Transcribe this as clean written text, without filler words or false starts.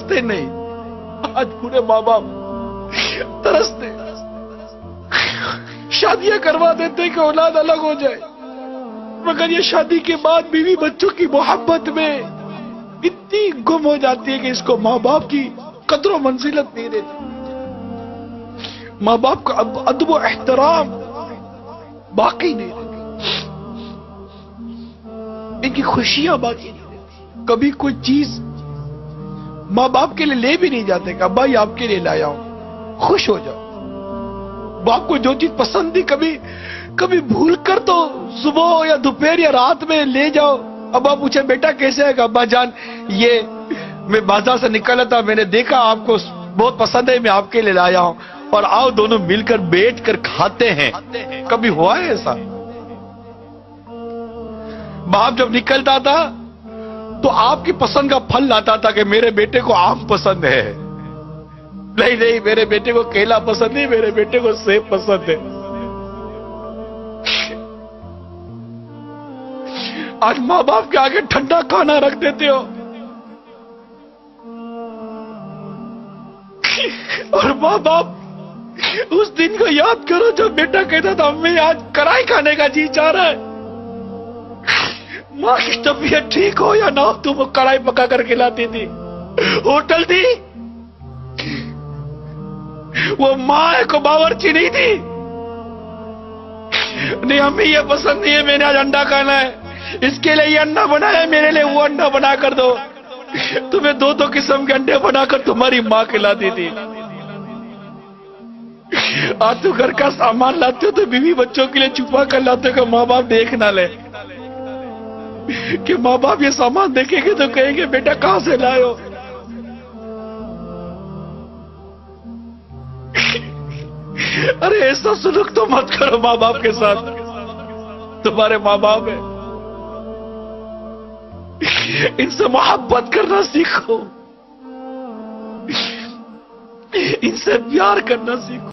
ترستے نہیں. آج پورے ماں باپ ترستے, شادیاں کروا دیتے کہ اولاد الگ ہو جائے, مگر یہ شادی کے بعد بیوی بچوں کی محبت میں اتنی گم ہو جاتی ہے کہ اس کو ماں باپ کی قدر و منزلت نہیں رہتی, ماں باپ کا ادب و احترام باقی نہیں رہتی, ان کی خوشیاں باقی نہیں رہتی. کبھی کوئی چیز ماں باپ کے لیے لے بھی نہیں جاتے کہ ابا یہ آپ کے لیے لایا ہوں, خوش ہو جاؤ. باپ کو جو چیز پسند تھی کبھی بھول کر تو صبح یا دوپہر یا رات میں لے جاؤ. ابا پوچھے بیٹا کیسے ہے, کہ ابا جان یہ میں بازار سے نکلا تھا, میں نے دیکھا آپ کو بہت پسند ہے, میں آپ کے لیے لایا ہوں, اور آؤ دونوں مل کر بیٹھ کر کھاتے ہیں. کبھی ہوا ہے ایسا؟ باپ جب نکلتا تھا تو آپ کی پسند کا پھل لاتا تھا کہ میرے بیٹے کو آم پسند ہے, نہیں میرے بیٹے کو کیلا پسند نہیں, میرے بیٹے کو سیب پسند ہے. آج ماں باپ کے آگے ٹھنڈا کھانا رکھ دیتے ہو, اور ماں باپ اس دن کو یاد کرو جب بیٹا کہتا تھا امی آج کڑھائی کھانے کا جی چاہ رہا ہے. ماں کی طبیعت ٹھیک ہو یا نہ ہو, تم کڑھائی پکا کر کھلاتی تھی. ہوٹل تھی, وہ ماں کو باورچی نہیں تھی. نہیں امی یہ پسند نہیں ہے, میں نے آج انڈا کھانا ہے, اس کے لیے یہ انڈا بنایا, میرے لیے وہ انڈا بنا کر دو. تمہیں دو قسم کے انڈے بنا کر تمہاری ماں کھلاتی تھی. آج تو گھر کا سامان لاتے ہو تو بیوی بچوں کے لیے چھپا کر لاتے ہو کہ ماں باپ دیکھ نہ لے, کہ ماں باپ یہ سامان دیکھیں گے تو کہیں گے بیٹا کہاں سے لائے ہو. ارے ایسا سلوک تو مت کرو ماں باپ کے ساتھ, تمہارے ماں باپ ہیں, ان سے محبت کرنا سیکھو, ان سے پیار کرنا سیکھو.